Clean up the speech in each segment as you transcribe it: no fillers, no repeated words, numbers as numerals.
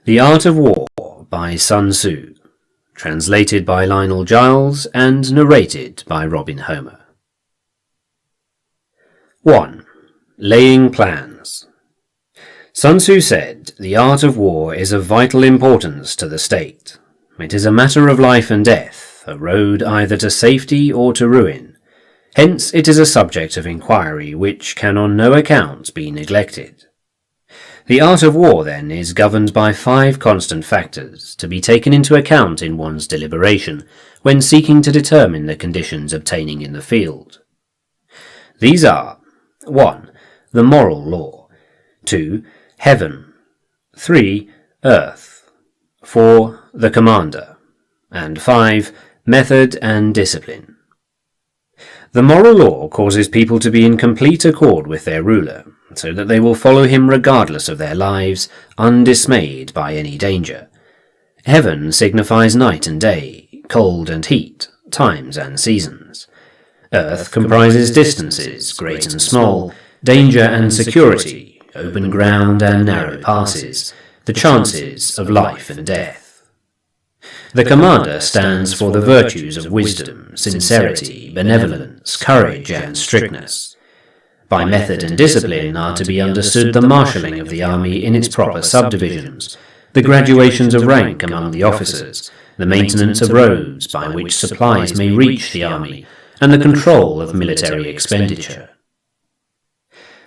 The Art of War by Sun Tzu, translated by Lionel Giles and narrated by Robin Homer. 1. Laying Plans. Sun Tzu said, "The art of war is of vital importance to the state. It is a matter of life and death, a road either to safety or to ruin. Hence it is a subject of inquiry which can on no account be neglected. The art of war, then, is governed by 5 constant factors to be taken into account in one's deliberation when seeking to determine the conditions obtaining in the field. These are 1. The moral law, 2. Heaven, 3. Earth, 4. The commander, and 5. Method and discipline. The moral law causes people to be in complete accord with their ruler, so that they will follow him regardless of their lives, undismayed by any danger. Heaven signifies night and day, cold and heat, times and seasons. Earth comprises distances, great and small, danger and security, open ground and narrow passes, the chances of life and death. The commander stands for the virtues of wisdom, sincerity, benevolence, courage, and strictness. By method and discipline are to be understood the marshalling of the army in its proper subdivisions, the graduations of rank among the officers, the maintenance of roads by which supplies may reach the army, and the control of military expenditure.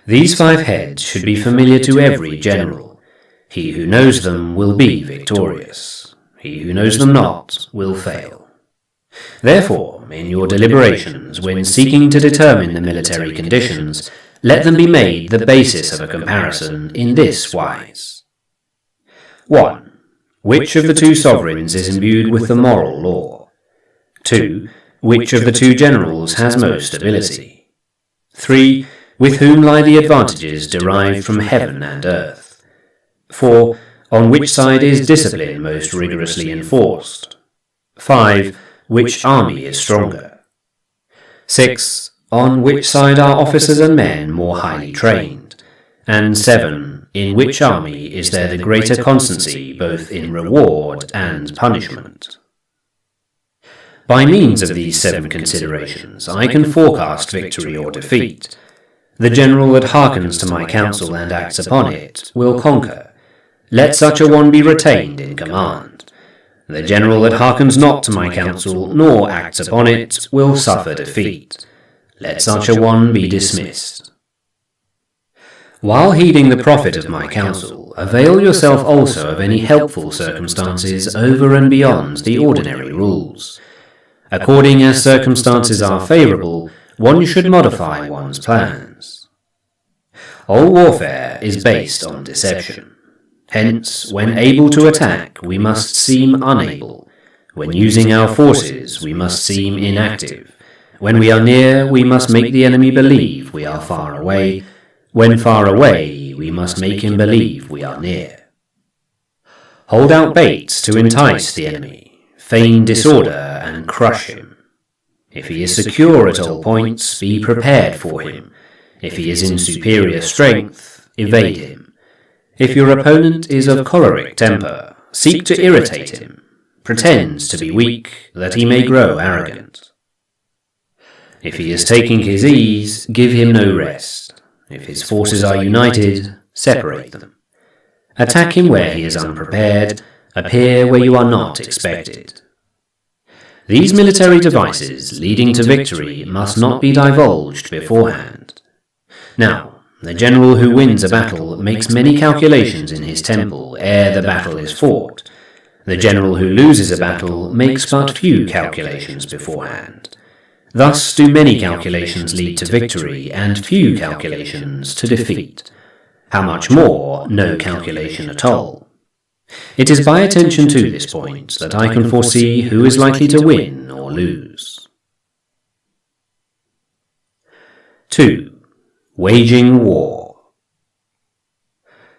These 5 heads should be familiar to every general. He who knows them will be victorious. He who knows them not will fail. Therefore, in your deliberations, when seeking to determine the military conditions, let them be made the basis of a comparison in this wise. 1. Which of the 2 sovereigns is imbued with the moral law? 2. Which of the 2 generals has most ability? 3. With whom lie the advantages derived from heaven and earth? 4. On which side is discipline most rigorously enforced? 5. Which army is stronger? 6. On which side are officers and men more highly trained? And 7. In which army is there the greater constancy both in reward and punishment? By means of these 7 considerations, I can forecast victory or defeat. The general that hearkens to my counsel and acts upon it will conquer. Let such a one be retained in command. The general that hearkens not to my counsel, nor acts upon it, will suffer defeat. Let such a one be dismissed. While heeding the profit of my counsel, avail yourself also of any helpful circumstances over and beyond the ordinary rules. According as circumstances are favourable, one should modify one's plans. All warfare is based on deception. Hence, when able to attack, we must seem unable. When using our forces, we must seem inactive. When we are near, we must make the enemy believe we are far away. When far away, we must make him believe we are near. Hold out baits to entice the enemy. Feign disorder and crush him. If he is secure at all points, be prepared for him. If he is in superior strength, evade him. If your opponent is of choleric temper, seek to irritate him. Pretend to be weak, that he may grow arrogant. If he is taking his ease, give him no rest. If his forces are united, separate them. Attack him where he is unprepared, appear where you are not expected. These military devices leading to victory must not be divulged beforehand. Now, the general who wins a battle makes many calculations in his temple ere the battle is fought. The general who loses a battle makes but few calculations beforehand. Thus do many calculations lead to victory, and few calculations to defeat. How much more, no calculation at all. It is by attention to this point that I can foresee who is likely to win or lose. 2. Waging war.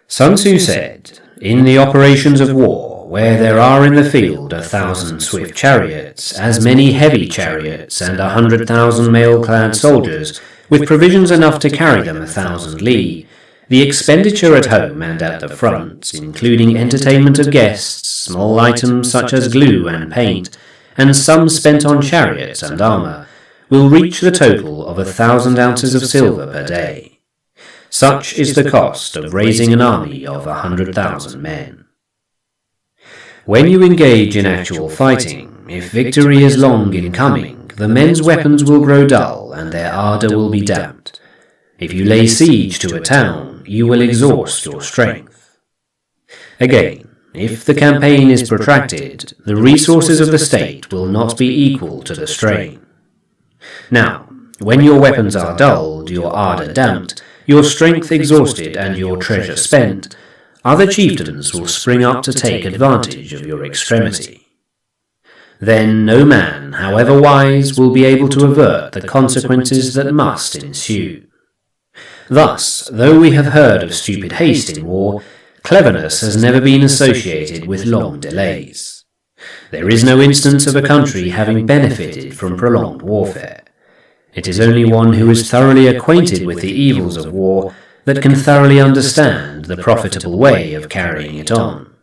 Sun Tzu said, "In the operations of war, where there are in the field 1,000 swift chariots, as many heavy chariots, and 100,000 mail-clad soldiers, with provisions enough to carry them 1,000 li, The expenditure at home and at the front, including entertainment of guests, small items such as glue and paint, and sums spent on chariots and armour, will reach the total of 1,000 ounces of silver per day. Such is the cost of raising an army of 100,000 men. When you engage in actual fighting, if victory is long in coming, the men's weapons will grow dull and their ardour will be damped. If you lay siege to a town, you will exhaust your strength. Again, if the campaign is protracted, the resources of the state will not be equal to the strain. Now, when your weapons are dulled, your ardour damped, your strength exhausted, and your treasure spent, other chieftains will spring up to take advantage of your extremity. Then no man, however wise, will be able to avert the consequences that must ensue. Thus, though we have heard of stupid haste in war, cleverness has never been associated with long delays. There is no instance of a country having benefited from prolonged warfare. It is only one who is thoroughly acquainted with the evils of war that can thoroughly understand the profitable way of carrying it on.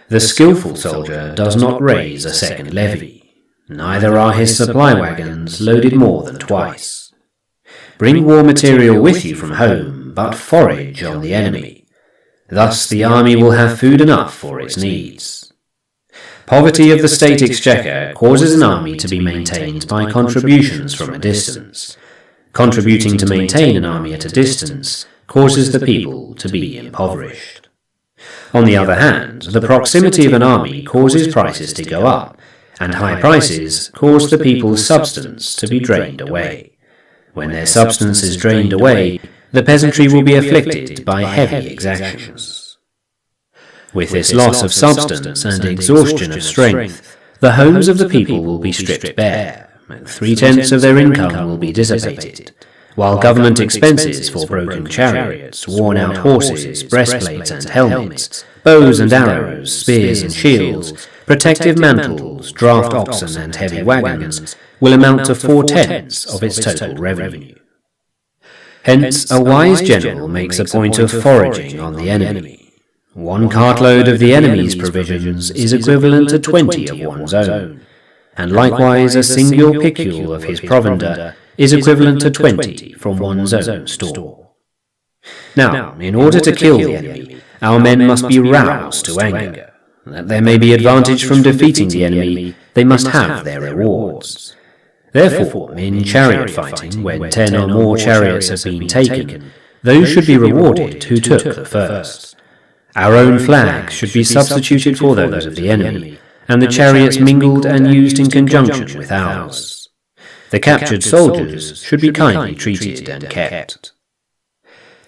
The skilful soldier does not raise a second levy, neither are his supply wagons loaded more than twice. Bring war material with you from home, but forage on the enemy. Thus the army will have food enough for its needs. Poverty of the state exchequer causes an army to be maintained by contributions from a distance. Contributing to maintain an army at a distance causes the people to be impoverished. On the other hand, the proximity of an army causes prices to go up, and high prices cause the people's substance to be drained away. When their substance is drained away, the peasantry will be afflicted by heavy exactions. With this loss of substance and exhaustion of strength, the homes of the people will be stripped bare, and 3/10 of their income will be dissipated, while government expenses for broken chariots, worn-out horses, breastplates and helmets, bows and arrows, spears and shields, protective mantles, draft oxen and heavy wagons will amount to 4/10 of its total revenue. Hence, a wise general makes a point of foraging on the enemy. 1 cartload of the enemy's provisions is equivalent to 20 of one's own, and likewise a single picule of his provender is equivalent to 20 from one's own store. Now, in order to kill the enemy, our men must be roused to anger. That there may be advantage from defeating the enemy, they must have their rewards. Therefore, in chariot fighting, when 10 or more chariots have been taken, those should be rewarded who took the first. Our own flags should be substituted for those of the enemy, and the chariots mingled and used in conjunction with ours. The captured soldiers should be kindly treated and kept.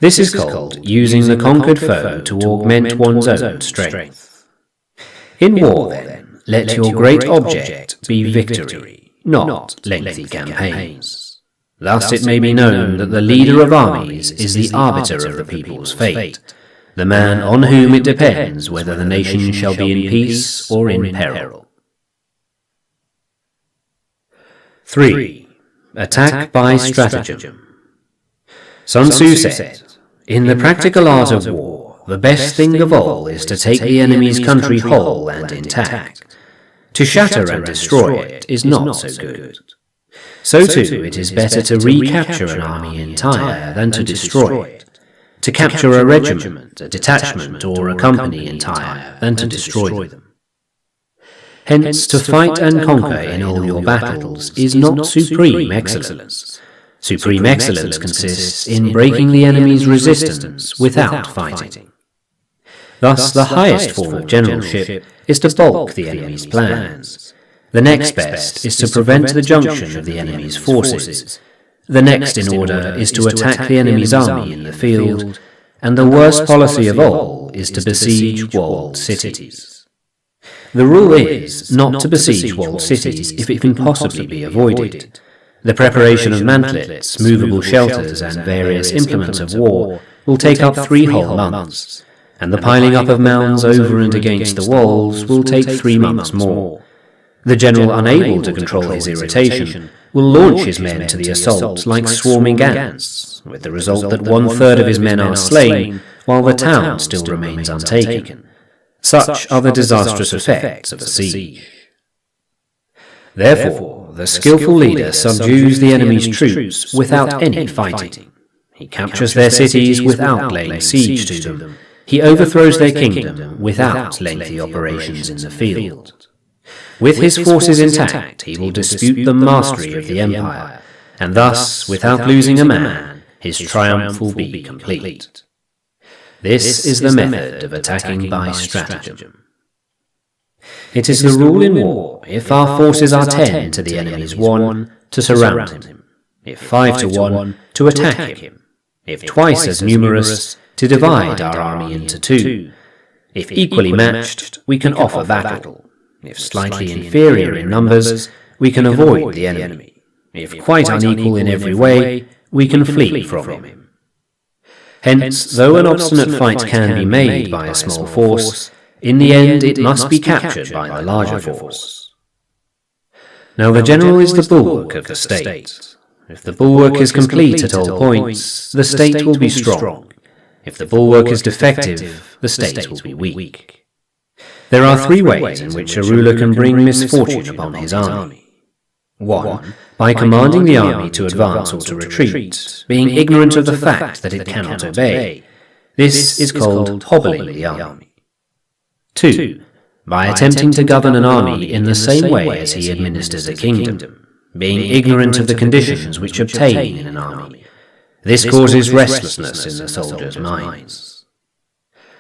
This is called using the conquered foe to augment one's own strength. In war, then, let your great object be victory, not lengthy campaigns. Thus it may be known that the leader of armies is the arbiter of the people's fate, the man on whom it depends whether the nation shall be in peace or in peril. 3. Attack by stratagem. Sun Tzu said, "In the practical art of war, the best thing of all is to take the enemy's country whole and intact. To shatter and destroy it is not so good. So too it is better to recapture an army entire than to destroy it. To capture a regiment, a detachment, or a company entire than to destroy them. Hence, to fight and conquer in all your battles is not supreme excellence. Supreme excellence consists in breaking the enemy's resistance without fighting. Thus, the highest form of generalship is to balk the enemy's plans. The next best is to prevent the junction of the enemy's forces. The next in order is to attack the enemy's army in the field, and the worst policy of all is to besiege walled cities. The rule is not to besiege walled cities if it can possibly be avoided. The preparation of mantlets, movable shelters, and various implements of war will take up 3 whole months, and the piling up of mounds over and against the walls will take 3 months more. The general unable to control his irritation will launch his men to the assault like swarming ants, with the result that 1/3 of his men are slain, while the town still remains untaken. Such are the disastrous effects of a siege. Therefore, the skillful leader subdues the enemy's troops without any fighting. He captures their cities without laying siege to them. He overthrows their kingdom without lengthy operations in the field. With his forces intact, he will dispute the mastery of the empire, and thus, without losing a man, his triumph will be complete. This is the method of attacking by stratagem. It is the rule in war, if our forces are 10 to the enemy's 1, to surround him, if 5 to 1, to attack him, if twice as numerous, to divide our army into 2. If equally matched, we can offer battle. If slightly inferior in numbers, we can avoid the enemy. If quite unequal in every way, we can flee from him. Hence, though an obstinate fight can be made by a small force, in the end it must be captured by the larger force. Now the general is the bulwark of the state. If the bulwark is complete at all points, the state will be strong. If the bulwark is defective, the state will be weak. There are 3 ways in which a ruler can bring misfortune upon his army. 1. By commanding the army to advance or to retreat, being ignorant of the fact that it cannot obey. This is called hobbling the army. 2. By attempting to govern an army in the same way as he administers a kingdom, being ignorant of the conditions which obtain in an army. This causes restlessness in the soldiers' minds.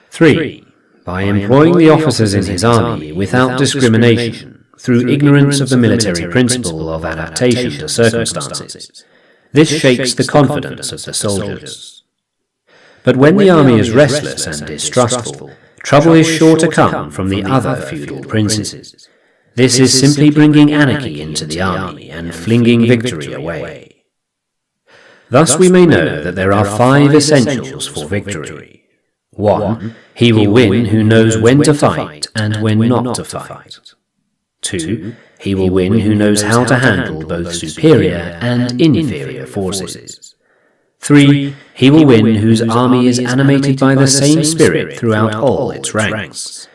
3. By employing the officers in his army without discrimination, through ignorance of the military principle of adaptation to circumstances. This shakes the confidence of the soldiers. But when the army is restless and distrustful, trouble is sure to come from the other feudal princes. This is simply bringing anarchy into the army and flinging victory away. Thus we may know that there are 5 essentials for victory. 1. He will win who knows when to fight and when not to fight. 2. He will win who knows how to handle both superior and inferior forces. 3. He will win whose army is animated by the same spirit throughout all its ranks.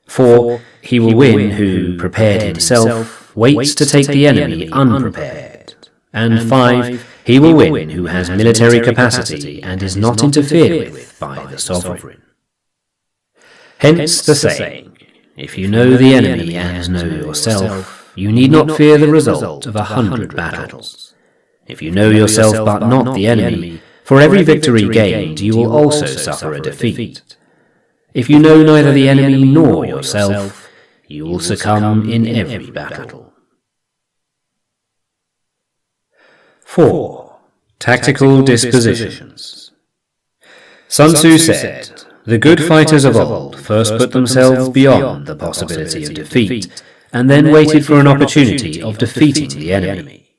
4. He will win who, prepared himself, waits to take the enemy unprepared. And 5. He will win who has military capacity and is not interfered with by the sovereign. Hence the saying, if you know the enemy and know yourself, you need not fear the result of 100 battles. If you know yourself but not the enemy, for every victory gained you will also suffer a defeat. If you know neither the enemy nor yourself, you will succumb in every battle. 4. Tactical dispositions. Sun Tzu said, "The good fighters of old first put themselves beyond the possibility of defeat, and then waited for an opportunity of defeating the enemy.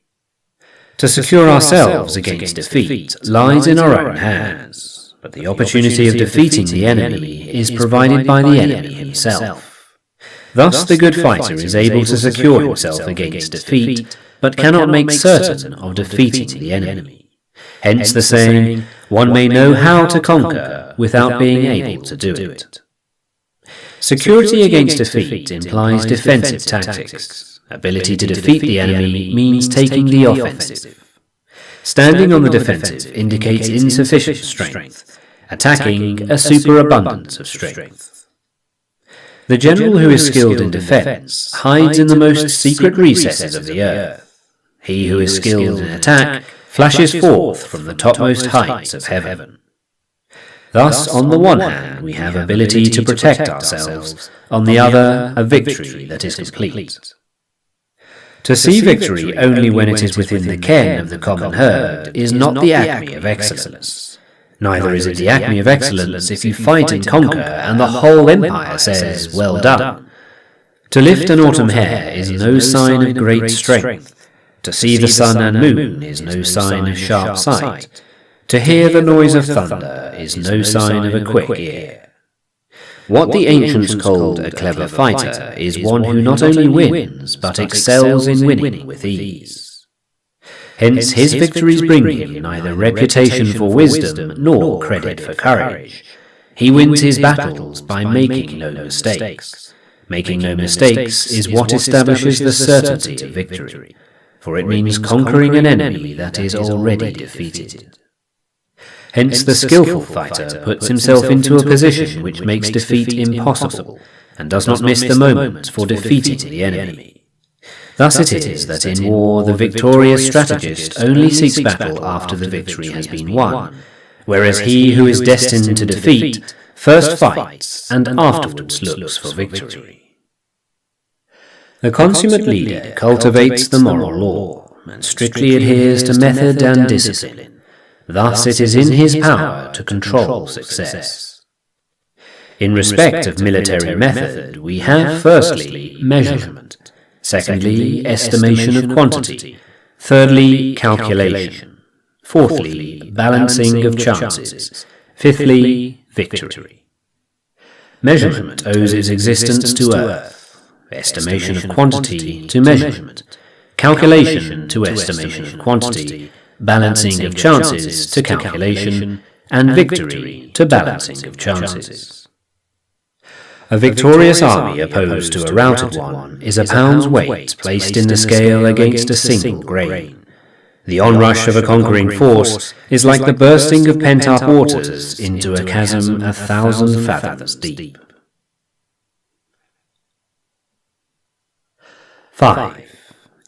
To secure ourselves against defeat lies in our own hands, but the opportunity of defeating the enemy is provided by the enemy himself. Thus the good fighter is able to secure himself against defeat, but cannot make certain of defeating the enemy. Hence the saying, one may know how to conquer without being able to do it." Security against defeat implies defensive tactics. Ability to defeat the enemy means taking the offensive. Standing on the defensive indicates insufficient strength, attacking a superabundance of strength. The general who is skilled in defense hides in the most secret recesses of the earth. He who is skilled in attack flashes forth from the topmost heights of heaven. Thus, on the one hand, we have ability to protect ourselves, on the other, a victory that is complete. To see victory only when it is within the ken of the common herd is not the acme of excellence. Neither is it the acme of excellence if you fight and conquer and the whole empire says, "Well done." To lift an autumn hair is no sign of great strength. To see the sun and moon is no sign of sharp sight. To hear the noise of thunder is no sign of a quick ear. What the ancients called a clever fighter is one who not only wins, but excels in winning with ease. Hence his victories bring him neither reputation for wisdom nor credit for courage. He wins his battles by making no mistakes. Making no mistakes is what establishes the certainty of victory, for it means conquering an enemy that is already defeated. Hence the skillful fighter puts himself into a position which makes defeat impossible, and does not miss the moment for defeating the enemy. Thus it is that in war the victorious strategist only seeks battle after the victory has been won, whereas he who is destined to defeat first fights and afterwards looks for victory. The consummate leader cultivates the moral law, and strictly adheres to method and discipline. Thus it is in his power to control success. In respect of military method, we have firstly measurement, secondly estimation of quantity, thirdly calculation, fourthly balancing of chances, fifthly victory. Measurement owes its existence to earth, estimation of quantity to measurement, calculation to estimation of quantity, balancing of chances to calculation, and victory to balancing of chances. A victorious army opposed to a routed one is a pound's weight placed in the scale against a single grain. The onrush of a conquering force is like the bursting of pent-up waters into a chasm 1,000 fathoms deep. 5.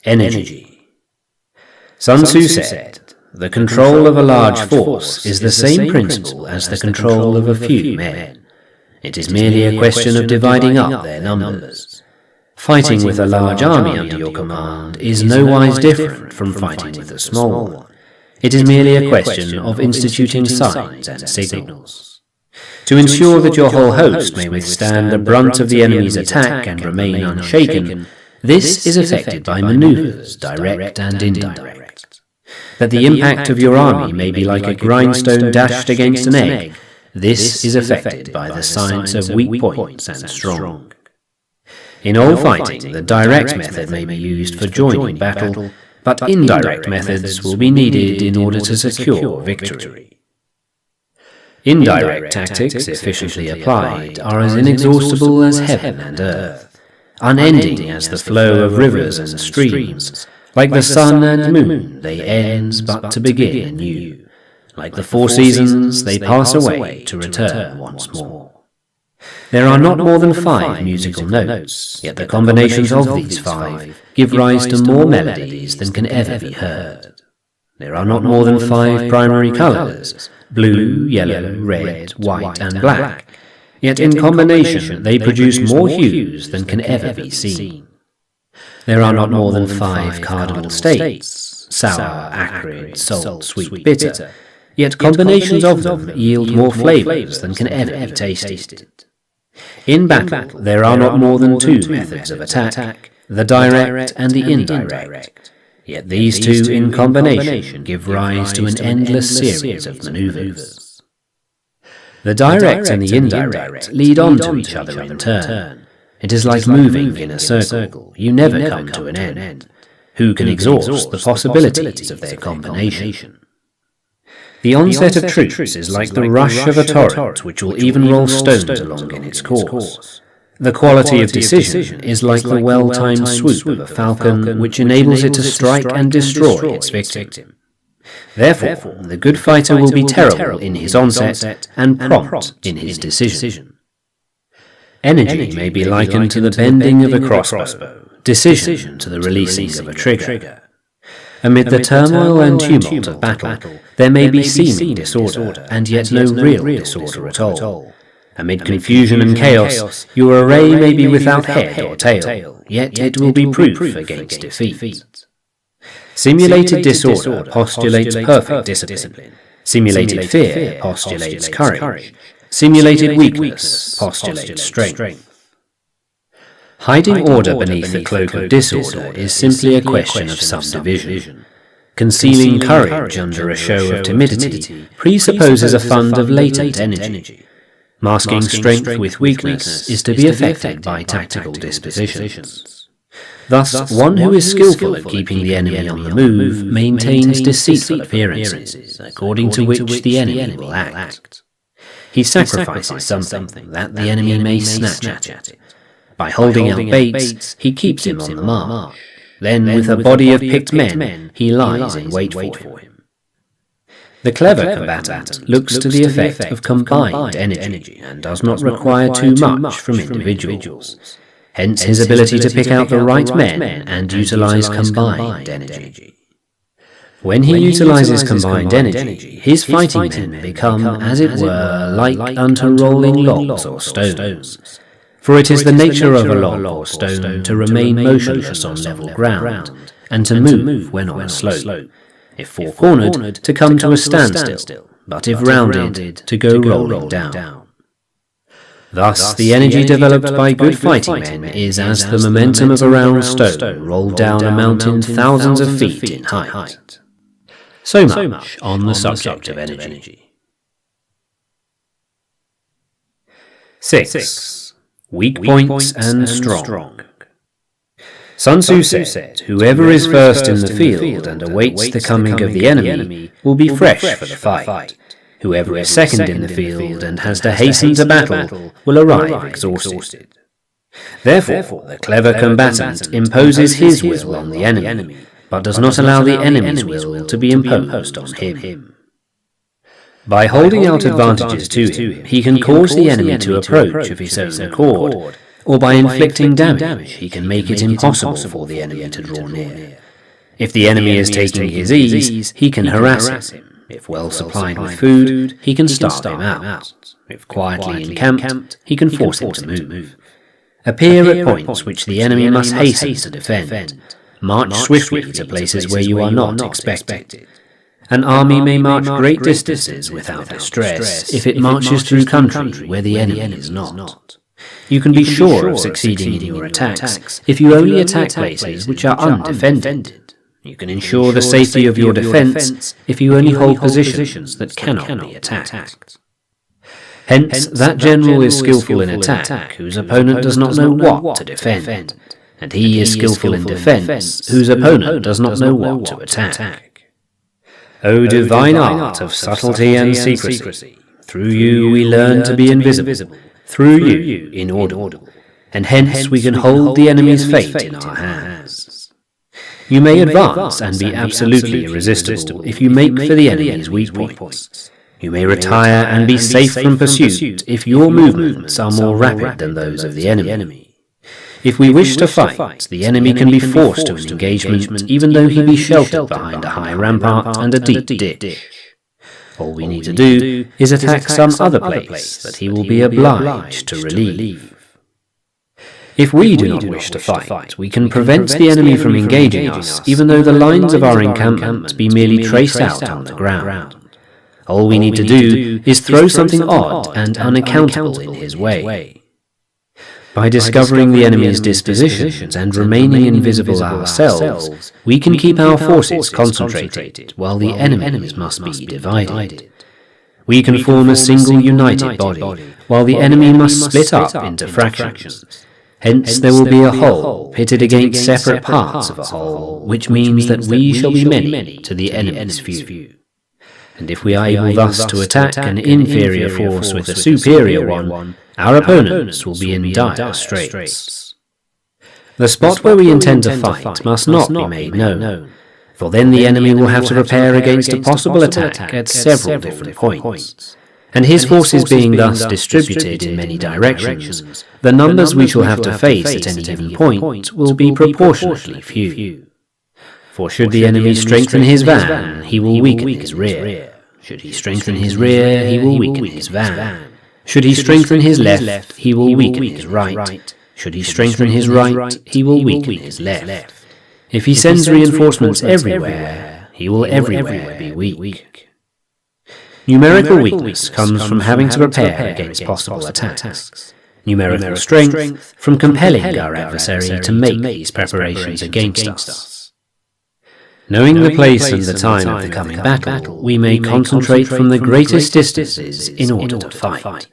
Energy. Sun Tzu said, "The control of a large force is the same principle as the control of a few men. It is merely a question of dividing up their numbers. Fighting with a large army under your command is nowise different from fighting with a small one. It is merely a question of instituting signs and signals. To ensure that your whole host may withstand the brunt of the enemy's attack and remain unshaken, this is effected by maneuvers, direct and indirect. That the impact of your army may be like a grindstone dashed against an egg, this is effected by the science of weak points and strong. In all fighting, the direct method may be used for joining battle, but indirect methods will be needed in order to secure victory. Indirect tactics, efficiently applied, are as inexhaustible as heaven and earth, unending as the flow of rivers and streams. Like the sun and moon, they end but to begin anew. Like the four seasons, they pass away to return once more. There are not more than 5 musical notes, yet the combinations of these 5 give rise to more melodies than can ever be heard. There are not more than 5 primary colours, blue, yellow, red, white, and black, yet in combination they produce more hues than can ever be seen. There are not more than 5 cardinal states, sour, acrid, salt, sweet, bitter, yet combinations of them yield more flavours than can ever be tasted. In battle, there are not more than 2 methods of attack, the direct and the indirect, yet these 2 in combination give rise to an endless series of manoeuvres. The direct and the indirect lead on to each other in turn. It is like moving in a circle, you never come to an end. Who can exhaust the possibilities of their combination? The onset of troops is like the rush of a torrent which will even roll stones along in its course. The quality of decision is like the well-timed swoop of a falcon which enables it to strike and destroy its victim. Therefore, the good fighter will be terrible in his onset and prompt in his decision. Energy may be likened to the bending of a crossbow, decision to the releasing of a trigger. Amid the turmoil and tumult of battle, there may be seeming disorder, and yet no real disorder at all. Amid confusion and chaos, your array may be without head or tail, yet it will be proof against defeat. Simulated disorder postulates perfect discipline. Simulated fear postulates courage. Simulated weakness postulates strength. Hiding order beneath the cloak of disorder is simply a question of subdivision. Concealing courage under a show of timidity presupposes a fund of latent energy. Masking strength with weakness is to be effected by tactical dispositions. Thus, one who is skillful at keeping the enemy on the move maintains deceitful appearances, according to which the enemy will act. He sacrifices something that the enemy may snatch at it. By holding out baits, he keeps him on the march. Then, with a body of picked men, he lies in wait for him. The clever combatant looks to the effect of combined energy and does not require too much from individuals. Hence his ability to pick out the right men and utilize combined energy. When he utilizes combined energy, his fighting men become, as it were, like unto rolling logs or stones. For it is the nature of a log or stone to remain motionless on level ground, and to move when on a slope. If four-cornered, to come to a standstill, but if rounded, to go rolling down. Thus, the energy developed by good fighting men is as the momentum of a round stone rolled down a mountain thousands of feet in height. So much on the subject of energy. 6. Weak points and strong. Sun Tzu said, "Whoever is first in the field and awaits the coming of the enemy will be fresh for the fight. Whoever is second in the field and has to hasten to battle will arrive exhausted." Therefore, the clever combatant imposes his will on the enemy, but does not allow the enemy's will to be imposed on him. By holding out advantages to him, he can cause the enemy to approach of his own accord, or by inflicting damage, he can make it impossible for the enemy to draw near. If the enemy is taking his ease, he can harass him. If well supplied with food, he can starve him out. If quietly encamped, he can force him to move. Appear at points which the enemy must hasten to defend. March swiftly to places where you are not expected. An army may march great distances without distress if it marches through country where the enemy is not. You can be sure of succeeding in your attacks if you only attack places which are undefended. You can ensure the safety of your defence if you only hold positions that cannot be attacked. Hence, that general is skillful in attack whose opponent does not know what to defend, and he is skillful in defence whose opponent does not know what to attack. O divine art of subtlety and secrecy, through you we learn to be invisible, through you inaudible, and hence we can hold the enemy's fate in our hands. You may advance and be absolutely irresistible if you make for the enemy's weak points. You may retire and be safe from pursuit if your movements are more rapid than those of the enemy. If we wish to fight, the enemy can be forced to an engagement even though he be sheltered behind a high rampart and a deep ditch. All we need to do is attack some other place that he will be obliged to relieve. If we do not wish to fight, we can prevent the enemy from engaging us even though the lines of our encampment be merely traced out on the ground. All we need to do is throw something odd and unaccountable in his way. By discovering the enemy's dispositions and remaining invisible ourselves, we can keep our forces concentrated while the enemy's must be divided. We can form a single united body, while the enemy must split up into fractions. Hence there will be a whole pitted against separate parts of a whole, which means that we shall be many to the enemy's few. And if we are able thus to attack an inferior force with a superior one, our opponents will be in dire straits. The spot where we intend to fight must not be made known, for then the enemy will have to prepare against a possible attack at several different points. And his forces being thus distributed in many directions, the numbers we shall have to face at any given point will be proportionately few. For should the enemy strengthen his van, he will weaken his rear. Should he strengthen his rear, he will weaken his van. Should he strengthen his left, he will weaken his right. Should he strengthen his right, he will weaken his left. If he sends reinforcements everywhere, he will everywhere be weak. Numerical weakness comes from having to prepare against possible attacks. Numerical strength from compelling our adversary to make these preparations against us. Knowing the place and the time of the coming battle, we may concentrate from the greatest distances in order to fight.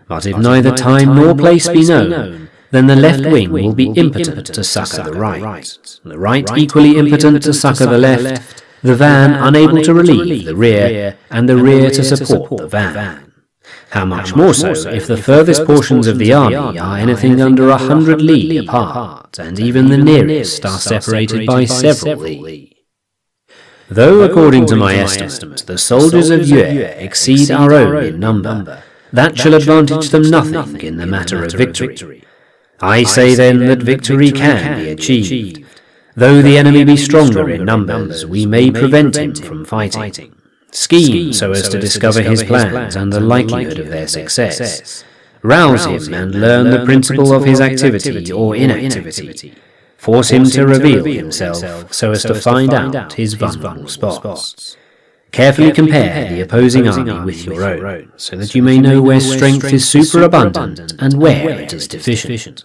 But if neither time nor place be known, then the left wing will be impotent to succour the right equally impotent to succour the left, the van unable to relieve the rear, and the rear to support the van. How much more so if the furthest portions of the army are anything under 100 li apart, and even the nearest are separated by several li. Though, according to my estimate, the soldiers of Yue exceed our own in number, that shall advantage them nothing in the matter of victory. I say then that victory can be achieved. Though the enemy be stronger in numbers, we may prevent him from fighting. Scheme so as to discover his plans and the likelihood of their success. Rouse him and learn the principle of his activity or inactivity. Force him to reveal himself so as to find out his vulnerable spots. Carefully compare the opposing army with your own, so that you may know where strength is superabundant and where it is deficient.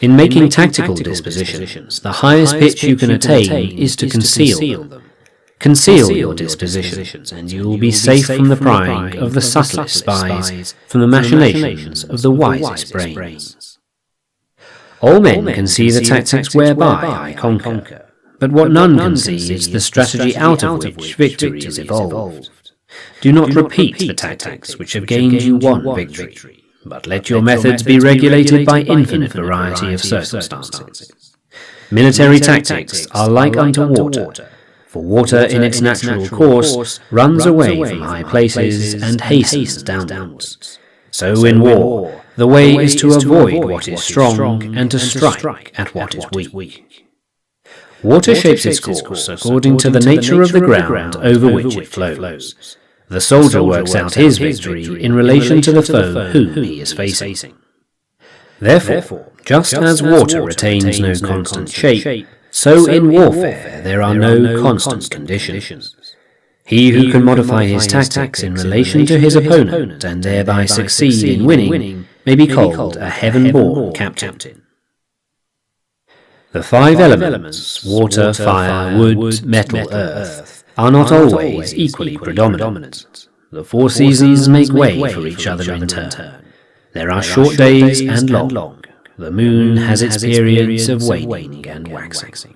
In making tactical dispositions, the highest pitch you can attain is to conceal them. Conceal your dispositions, and you will be safe from the prying of the subtlest spies, from the machinations of the wisest brains. All men can see the tactics whereby I conquer, but what none can see is the strategy out of which victory is evolved. Do not repeat the tactics which have gained you one victory, but let your methods be regulated by infinite variety of circumstances. Military tactics are like unto water, for water in its natural course runs away from high places and hastens downwards. So in war, the way is to avoid what is strong and to strike at what is weak. Water shapes its course according to the nature of the ground over which it flows. The soldier works out his victory in relation to the foe whom he is facing. Therefore, just as water retains no constant shape, so in warfare there are no constant conditions. He who can modify his tactics in relation to his opponent and thereby succeed in winning may be called a heaven-born captain. The 5 elements, water, fire, wood, metal, earth, are not always equally predominant. The 4 seasons make way for each other in turn. There are short days and long. The moon has its periods of waning and waxing.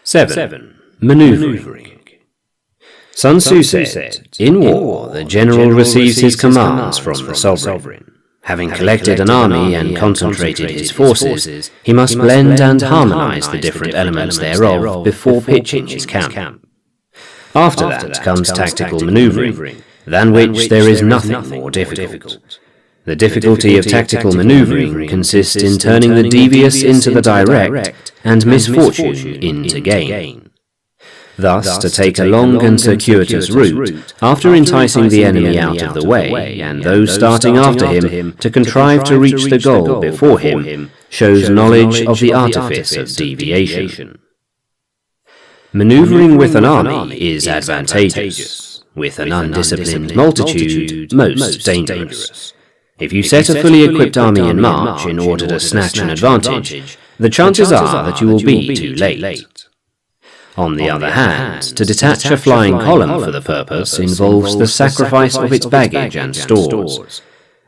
7. Maneuvering. Sun Tzu said, "In war, the general receives his commands from the sovereign. Having collected an army and concentrated his forces, he must blend and harmonize the different elements thereof before pitching his camp. After that comes tactical maneuvering, than which there is nothing more difficult. The difficulty of tactical maneuvering consists in turning the devious into the direct, and misfortune into gain. Thus, to take a long and circuitous route, after enticing the enemy out of the way, and those starting after him, to contrive to reach the goal before him, shows knowledge of the artifice of deviation. Maneuvering with an army is advantageous, with an undisciplined multitude most dangerous. If you set a fully equipped army in march in order to snatch an advantage, the chances are that you will be too late. On the other hand, to detach a flying column for the purpose involves the sacrifice of its baggage and stores.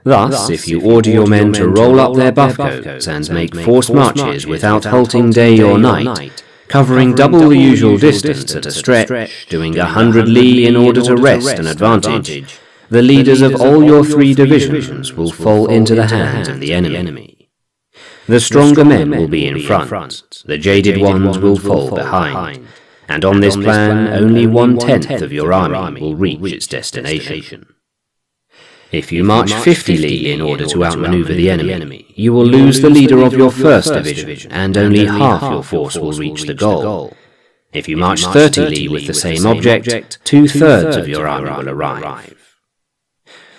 Thus, if you order your men to roll up their buff coats and make forced marches without halting day or night, covering double the usual distance at a stretch, doing 100 li in order to wrest an advantage, the leaders of all your 3 divisions will fall into the hands of the enemy. The stronger men will be in front, the jaded ones will fall behind, and on this plan only 1/10 of your army will reach its destination. If you march 50 li in order to outmaneuver the enemy, you will lose the leader of your 1st division, and only half your force will reach the goal. If you march 30 li with the same object, 2/3 of your army will arrive.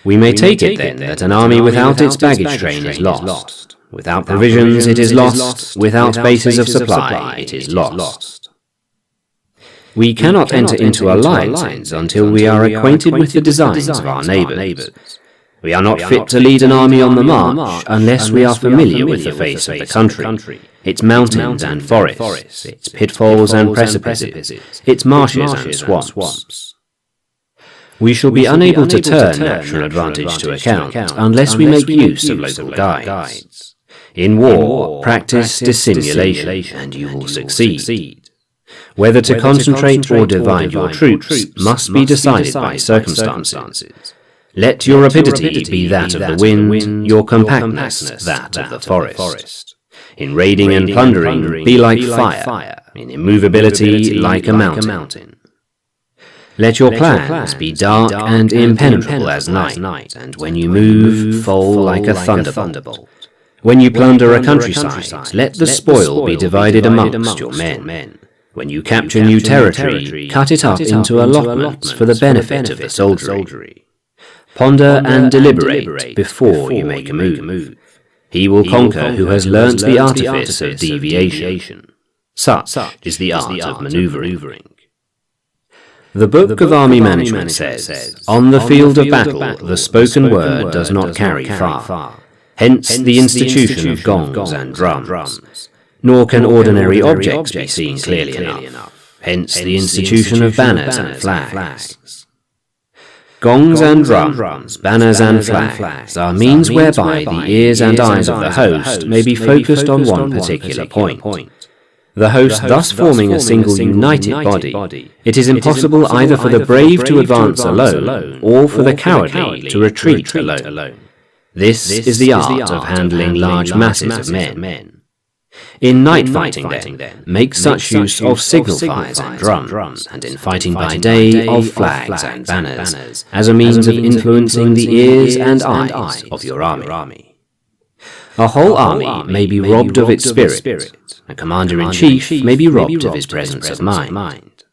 We may take it then that an army without its baggage train is lost. Without provisions it is lost. Without bases of supply it is lost. We cannot enter into alliances until we are acquainted with the designs of our neighbours. We are not fit to lead an army on the march unless we are familiar with the face of the country, its mountains and forests, its pitfalls and precipices, its marshes and swamps. We shall be unable to turn natural advantage to account unless we make use of local guides. In war, practice dissimulation, and you will succeed. Whether to concentrate or divide your troops must be decided by circumstances. Let your rapidity be that of the wind, your compactness that of the forest. In raiding and plundering, be like fire, in immovability like a mountain. Let your plans be dark and impenetrable as night, and when you move, fall like a thunderbolt. When you plunder a countryside, let the spoil be divided amongst your men. When you capture new territory, cut it up into allotments for the benefit of the soldiery. Ponder and deliberate before you make a move. He will conquer who has learnt the artifice of deviation. Such is the art of manoeuvring. The Book of Army Management says, on the field of battle, the spoken word does not carry far. Hence the institution of gongs and drums. Nor can ordinary objects be seen clearly enough. Hence the institution of banners and flags. Gongs and drums, banners and flags are means whereby the ears and eyes of the host may be focused on one particular point. The host thus forming a single united body, it is impossible either for the brave to advance alone, or for the cowardly to retreat alone. This is the art of handling large masses of men. In night fighting, then, make such use of signal fires and drums, and in fighting by day of flags and banners, as a means of influencing the ears and eyes of your army. A whole army may be robbed of its spirit. A commander-in-chief may be robbed of his presence of mind.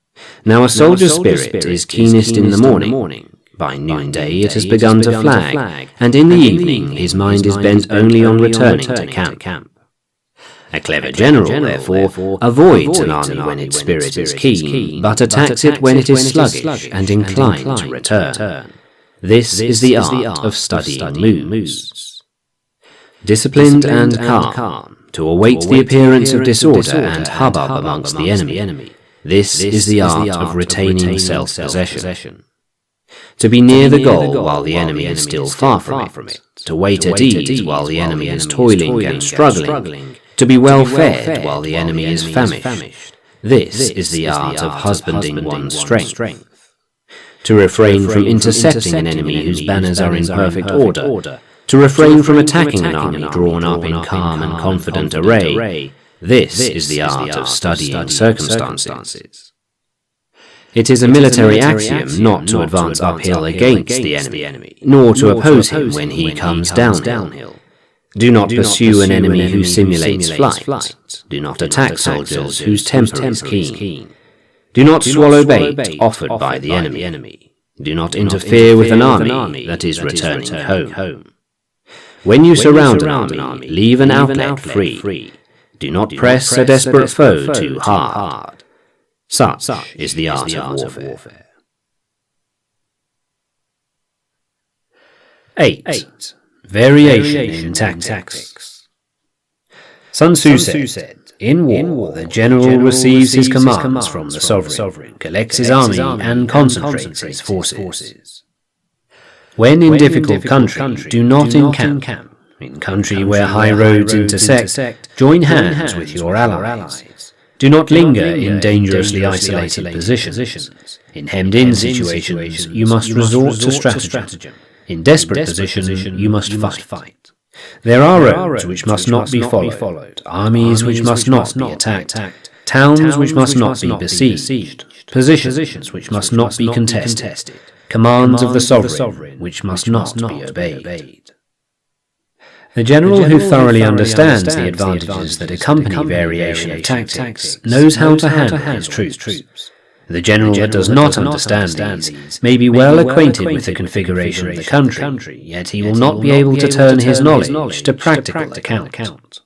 Now a soldier's spirit is keenest in the morning. By noonday it has begun to flag, and in the evening his mind is bent only on returning to camp. A clever general, therefore, avoids an army when its spirit is keen, but attacks it when it is sluggish and inclined to return. This is the art of studying moves. Disciplined and calm, to await the appearance of disorder and hubbub amongst the enemy. This is the art of retaining self-possession. To be near the goal while the enemy is still far from it. To wait at ease while the enemy is toiling and struggling. To be well fed while the enemy is famished. This is the art of husbanding one's strength. To refrain from intercepting an enemy whose banners are in perfect order. To refrain from attacking an army drawn up in calm and confident array. This is the art of studying circumstances. It is a military axiom not to advance uphill against the enemy, nor to oppose him when he comes downhill. Do not pursue an enemy who simulates flight. Do not attack soldiers whose temper is keen. Do not swallow bait offered by the enemy. Do not interfere with an army that is returning home. When you surround an army, leave an outlet free. Do not press a desperate foe too hard. Such is the art of warfare. 8. Variation in tactics. Sun Tzu said, in war, the general receives his commands from the sovereign, collects his army, and concentrates his forces. When in difficult country, do not encamp. In country where high roads intersect, join hands with your allies. Do not linger in dangerously isolated positions. In hemmed-in situations, you must resort to stratagem. In desperate positions, you must fight. There are roads which must not be followed, armies which must not be attacked, towns which must not be besieged, positions which must not be contested, commands of the sovereign which must not be obeyed. The general who thoroughly understands the advantages that accompany variation of tactics knows how to handle his troops. The general that does not understand these may be well acquainted with the configuration of the country, yet he will not be able to turn his knowledge to practical account.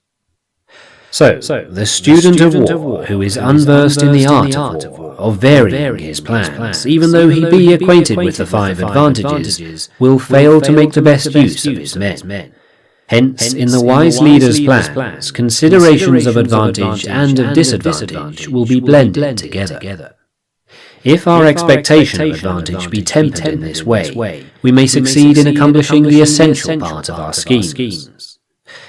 So, the student of war who is unversed in the art of war, of varying his plans, even though he be acquainted with the 5 advantages, will fail to make the best use of his men. Hence, in the wise leader's plans, considerations of advantage and of disadvantage will be blended together. If our expectation of advantage be tempered in this way, we may succeed in accomplishing the essential part of our schemes.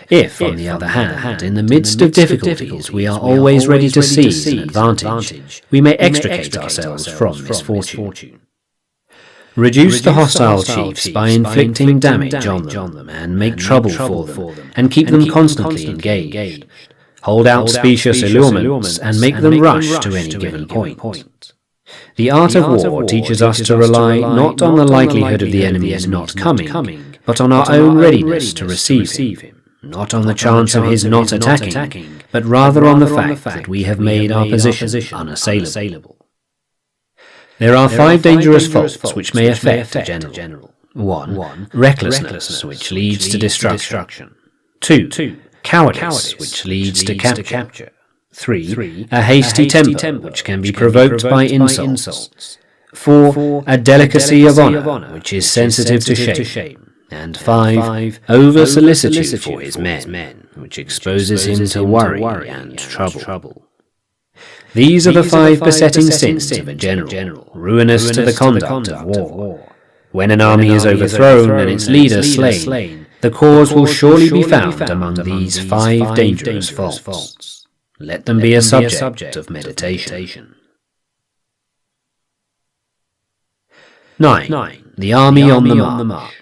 If, on the other hand, in the midst of difficulties we are always ready to seize an advantage, we may extricate ourselves from misfortune. Reduce the hostile chiefs by inflicting damage on them, and make trouble for them, and keep them constantly engaged. Hold out specious allurements, and make them rush to any given point. The art of war teaches us to rely not on the likelihood of the enemy's not coming, but on our own readiness to receive him, not on the chance of his not attacking, but rather on the fact that we have made our position unassailable. There are 5 dangerous faults which may affect a general. 1. Recklessness, which leads to destruction. 2. Cowardice, which leads to capture. 3. A hasty temper, which can be provoked by insults. 4. A delicacy of honour, which is sensitive to shame. And 5. Over-solicitude for his men, which exposes him to worry and trouble. These are the 5 besetting sins of a general, ruinous to the conduct of war. When an army is overthrown and its leader slain, the cause will surely be found among these 5 dangerous faults. Let them be a subject of meditation. 9. The Army on the March.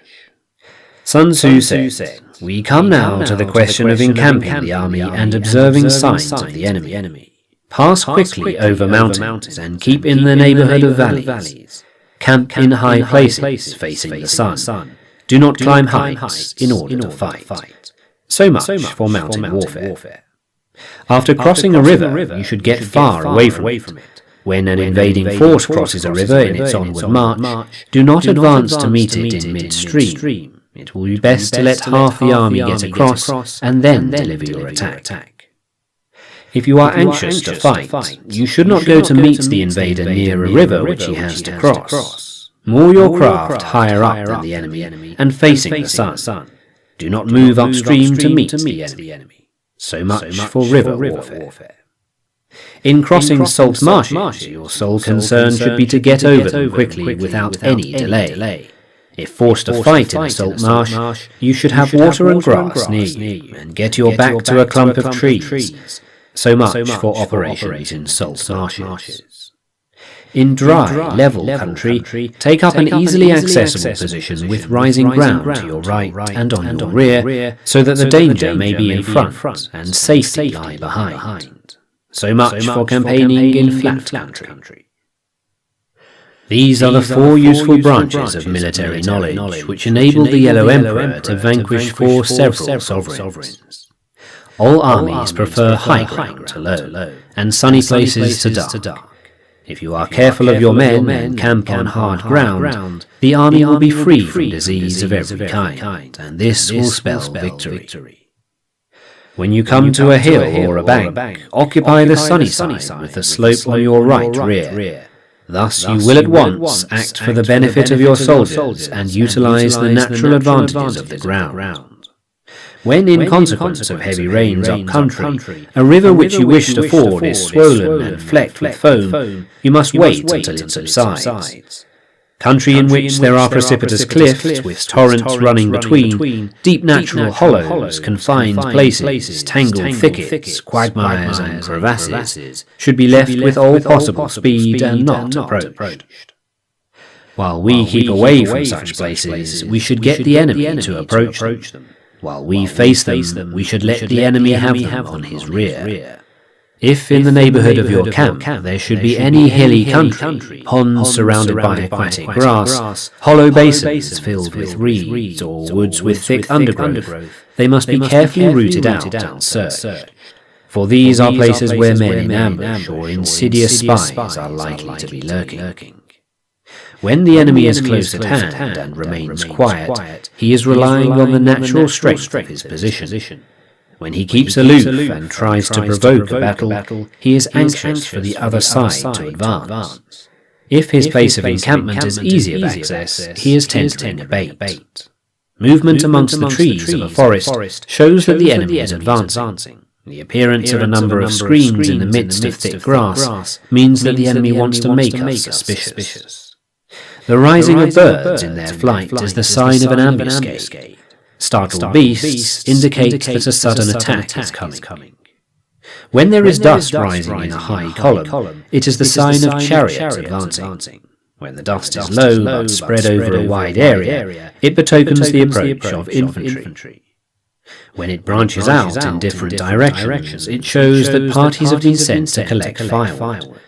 Sun Tzu said, "We come now to the question of encamping the army and observing signs of the enemy. Pass quickly over mountains and keep in the neighbourhood of valleys. Camp in high places facing the sun. Do not climb heights in order to fight." So much for mountain warfare. After crossing a river, you should get far away from it. When an invading force crosses a river in its onward march, do not advance to meet it in midstream. It will be best to let half the army get across and then deliver your attack. If you are anxious to fight, you should not go to meet the invader near a river which he has to cross. Moor your craft higher up than the enemy and facing the sun. Do not move upstream to meet the enemy. So much for river warfare. In crossing salt marshes, your sole concern should be to get over them quickly without any delay. If forced to fight in a salt marsh, you should have water and grass near you, and get your back to a clump of trees. So much for operations in salt marshes. In dry, level country, take up an easily accessible position with rising ground to your right and on your rear, so that the danger may be in front and safety lie behind. So much for campaigning in flat country. These are the 4 useful branches of military knowledge which enabled the Yellow Emperor to vanquish 4 several sovereigns. All armies prefer high ground to low, and sunny places to dark. If you are careful of your men and camp on hard ground, the army will be free from disease of every kind, and this will spell victory. When you come to a hill or a bank, occupy the sunny side with the slope on your right rear. Thus you will at once act for the benefit of your soldiers and utilize the natural advantages of the ground. When in consequence of heavy rains up country, a river which you wish to ford is swollen and flecked with foam, you must wait until it subsides. Country in which there are precipitous cliffs with torrents running between, deep natural hollows, confined places, tangled thickets, quagmires and crevasses, should be left with all possible speed and not approached. While we keep away from such places, we should get the enemy to approach them. While we face them, we should let the enemy have them on his rear. If in the neighbourhood of your camp there should be any hilly country, ponds surrounded by aquatic grass, hollow basins filled with reeds, or woods with thick undergrowth, they must be carefully rooted out and searched. For these are places where men in ambush or insidious spies are likely to be lurking. When the enemy is close at hand and remains quiet, he is relying on the natural strength of his position. When he keeps aloof and tries to provoke a battle, he is anxious for the other side to advance. If his place of encampment is easy of access, he is tempting a bait. Movement amongst the trees of a forest shows that the enemy is advancing. The appearance of a number of screens in the midst of thick grass means that the enemy wants to make us suspicious. The rising of birds in their flight is the sign of an ambuscade. Startled beasts indicate that a sudden attack is coming. When there is dust rising in a high column, it is the sign of chariots advancing. When the dust is low but spread over a wide area, it betokens the approach of infantry. When it branches out in different directions, it shows that parties have been sent to collect firewood.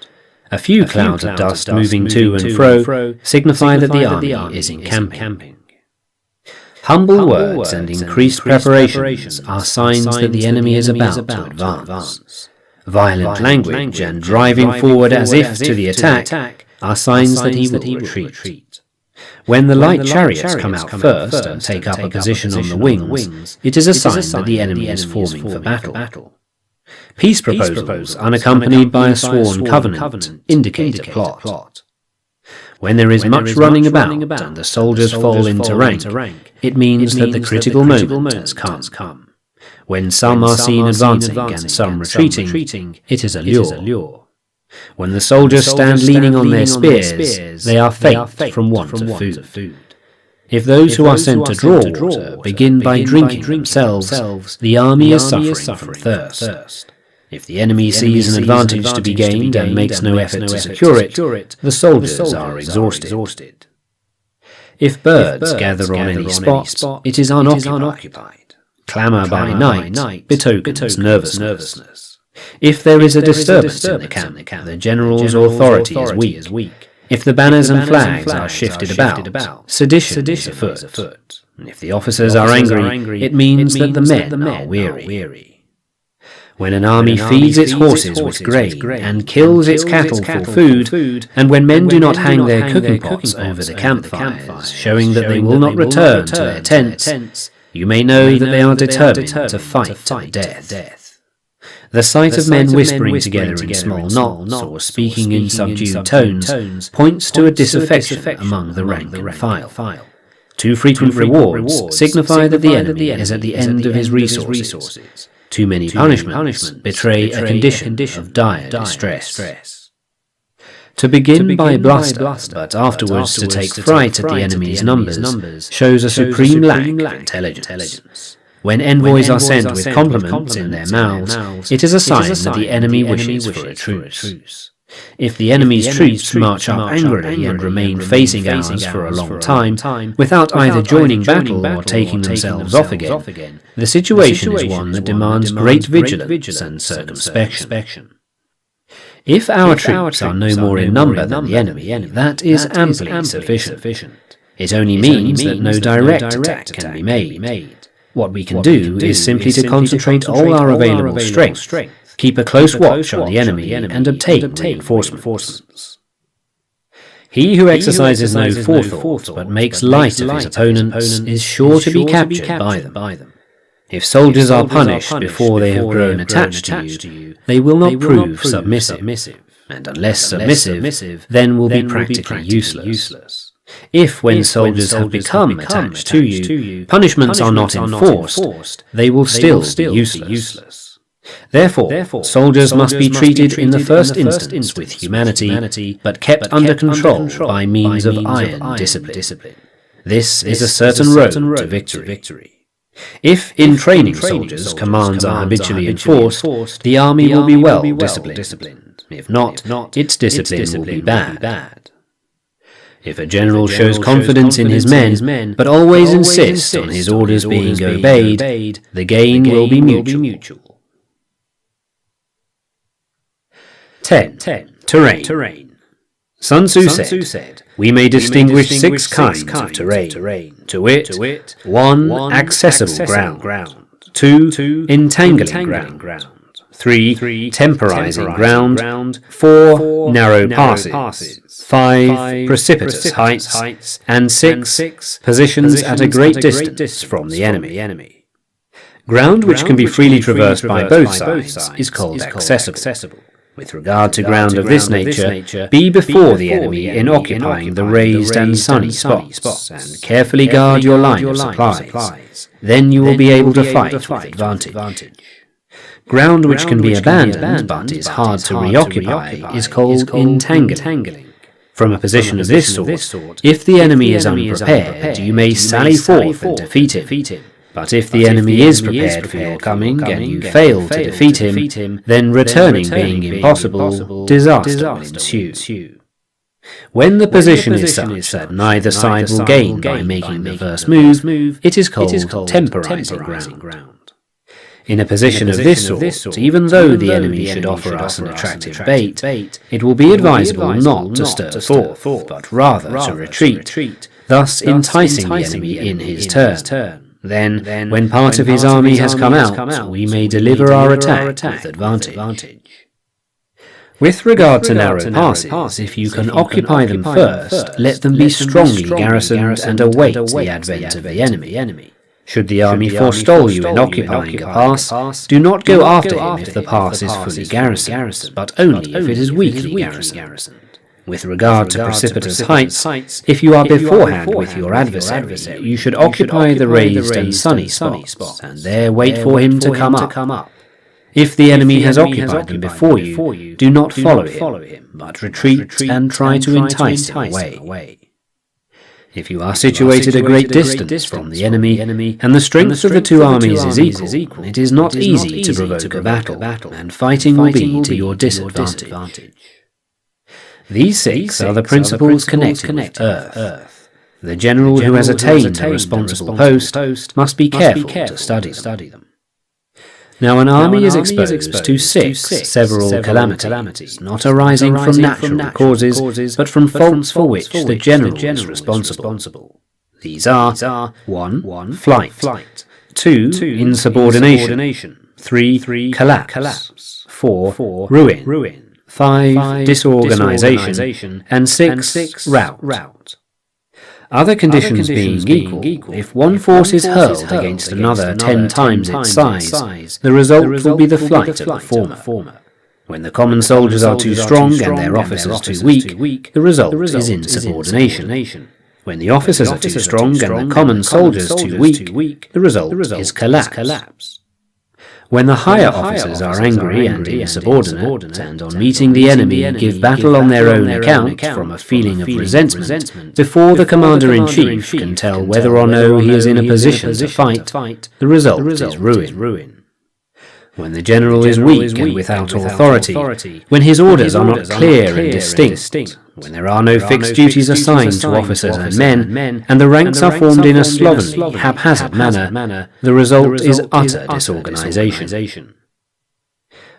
A few clouds of dust moving to and fro signify that the army is encamping. Humble words and increased preparations are signs that the enemy is about to advance. Violent language and driving forward as if to the attack are signs that he will retreat. When the light chariots come out first and take up a position on the wings, it is a sign that the enemy is forming for battle. Peace proposals unaccompanied by a sworn covenant indicate a plot. When there is much running about and the soldiers fall into rank, it means that the critical moment has come. When some are seen advancing and some retreating, it is a lure. When the soldiers stand leaning on their spears, they are faint from want of food. If those who are sent to draw water begin by drinking themselves, the army is suffering from thirst. If the enemy sees an advantage to be gained and makes no effort to secure it, the soldiers are exhausted. If birds gather on any spot, it is unoccupied. Clamour by night betokens nervousness. If there is a disturbance in the camp, the general's authority is weak. If the banners and flags are shifted about, sedition is afoot. If the officers are angry, it means that the men are weary. When an army feeds its horses with grain and kills its cattle for food, and when men do not hang their cooking pots over the campfires, showing that they will not return to their tents, you may know that they are determined to fight to the death. The sight of men whispering together in small knots or speaking in subdued tones points to a disaffection among the rank and file. Too frequent rewards signify that the enemy is at the end of his resources. Too many punishments betray a condition of dire distress. To begin by bluster, but afterwards to take fright at the enemy's numbers, shows a supreme lack of intelligence. When envoys are sent with compliments in their mouths, it is a sign that the enemy wishes for a truce. If the enemy's troops march up angrily and remain facing ours for a long time, without either joining battle or taking themselves off again, the situation is one that demands great vigilance and circumspection. If our troops are no more in number than the enemy, that is amply sufficient. It only means that no direct attack can be made. What we can do is simply to concentrate all our available strength, keep a close watch on the enemy, and obtain reinforcements. He who exercises no forethought but makes light of his opponents is sure to be captured by them. If soldiers are punished before they have grown attached to you, they will not prove submissive, and unless submissive, then will be practically useless. If, when soldiers have become attached to you, punishments are not enforced, they will still be useless. Therefore, soldiers must be treated in the first instance with humanity, but kept under control by means of iron discipline. This is a certain road to victory. If, in training soldiers, commands are habitually enforced, the army will be well disciplined. If not, its discipline will be bad. If a general shows confidence in his men, but always insists on his orders being obeyed, the gain will be mutual. 10. Terrain. Sun Tzu said, "We may distinguish 6 kinds of terrain, to wit, 1. Accessible ground, 2. Entangling ground, 3. Temporizing ground, 4. Narrow passes, 5. Precipitous heights, and 6. Positions at a great distance from the enemy. Ground which can be freely traversed by both sides is called accessible. With regard to ground of this nature, be before the enemy in occupying the raised and sunny spots, and carefully guard your line of supplies. Then you will be able to fight with advantage. Ground which can be abandoned but is hard to reoccupy is called entangling. From a position of this sort, if the enemy is unprepared, you may sally forth and defeat him. But if the enemy is prepared for your coming, and you fail to defeat him, then returning being impossible, disaster will ensue. When the position is such that neither side will gain by making the first move, it is called temporizing ground. In a position of this sort, even though the enemy should offer us an attractive bait, it will be advisable not to stir forth, but rather to retreat, thus enticing the enemy in his turn. Then, when part of his army has come out, we may deliver our attack with advantage. With regard to narrow passes, if you can occupy them first, let them be strongly garrisoned and await the advent of the enemy. Should the army forestall you in occupying a pass, do not go after him if the pass is fully garrisoned, but only if it is weakly garrisoned. With regard to precipitous heights, if you are beforehand with your adversary, you should occupy the raised and sunny spots, and there wait for him to come up. If the enemy has occupied them before you, do not follow him, but retreat and try to entice him away. If you are situated a great distance from the enemy, and the strength of the two armies is equal, it is not easy to provoke a battle, and fighting will be to your disadvantage. These 6 are the principles connected with earth. The general who has attained a responsible post must be careful to study them. Now an army is exposed to 6 several calamities, not arising from natural causes, but from faults for which the general is responsible. These are 1. Flight, 2. Insubordination, 3. Collapse, 4. Ruin, 5. Disorganization, and 6. Rout. Other conditions being equal, if one force is hurled against another 10 times its size, the result will be the flight of the former. When the common soldiers are too strong and their officers too weak, the result is insubordination. When the officers are too strong and the common soldiers too weak, the result is collapse. When the higher officers are angry and insubordinate, and on meeting the enemy give battle on their own account from a feeling of resentment, before the commander-in-chief can tell whether or no he is in a position to fight, the result is ruin. When the general is weak and without authority, when his orders are not clear and distinct, when there are no fixed duties assigned to officers and men, and the ranks are formed in a slovenly, haphazard manner, the result is utter disorganization.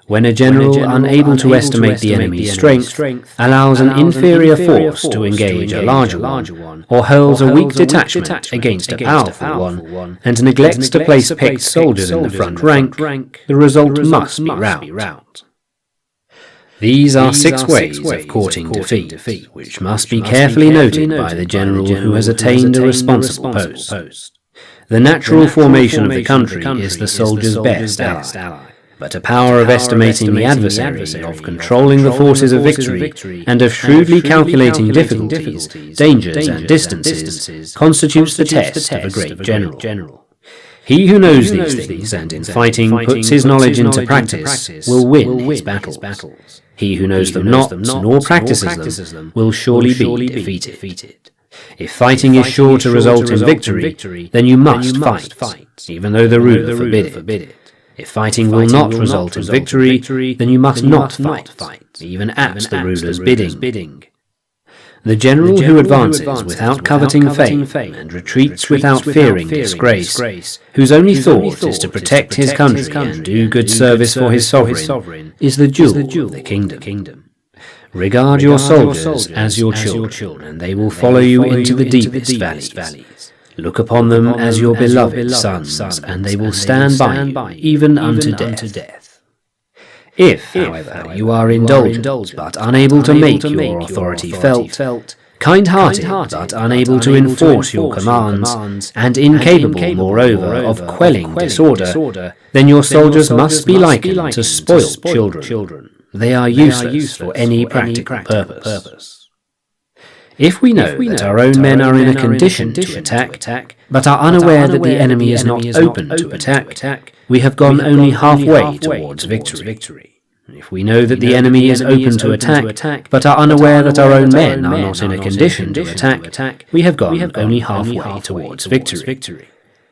When a general, unable to estimate the enemy's strength, allows an inferior force to engage a larger one, or hurls a weak detachment against a powerful one, and neglects to place picked soldiers in the front rank, the result must be rout. These are 6 ways of courting defeat, which must be carefully noted by the general who has attained a responsible post. The natural formation of the country is the soldier's best ally, but a power of estimating the adversary, of controlling the forces of victory, and of shrewdly calculating difficulties, dangers, and distances, constitutes the test of a great general. He who knows these things, and in fighting puts his knowledge into practice, will win his battles. He who knows them not, nor practices them, will surely be defeated. If fighting is sure to result in victory, then you must fight, even though the ruler forbid it. If fighting will not result in victory, then you must not fight, even at the ruler's bidding. The general who advances without coveting fame, and retreats without fearing disgrace, whose only thought is to protect his country and do good service for his sovereign, is the jewel of the kingdom. Regard your soldiers as your children, and they will follow you into the deepest valleys. Look upon them as your beloved sons, and they will stand by you, even unto death. If, however, you are indulgent, but unable to make your authority felt, kind-hearted, but unable to enforce your commands, and incapable, moreover, of quelling disorder, then your soldiers must be likened to spoilt children. They are useless for any practical purpose. If we know that our own men are in a condition to attack, but are unaware that the enemy is not open to attack, we have gone only halfway towards victory. If we know that the enemy is open to attack, but are unaware that our own men are not in a condition to attack, we have gone only halfway towards victory.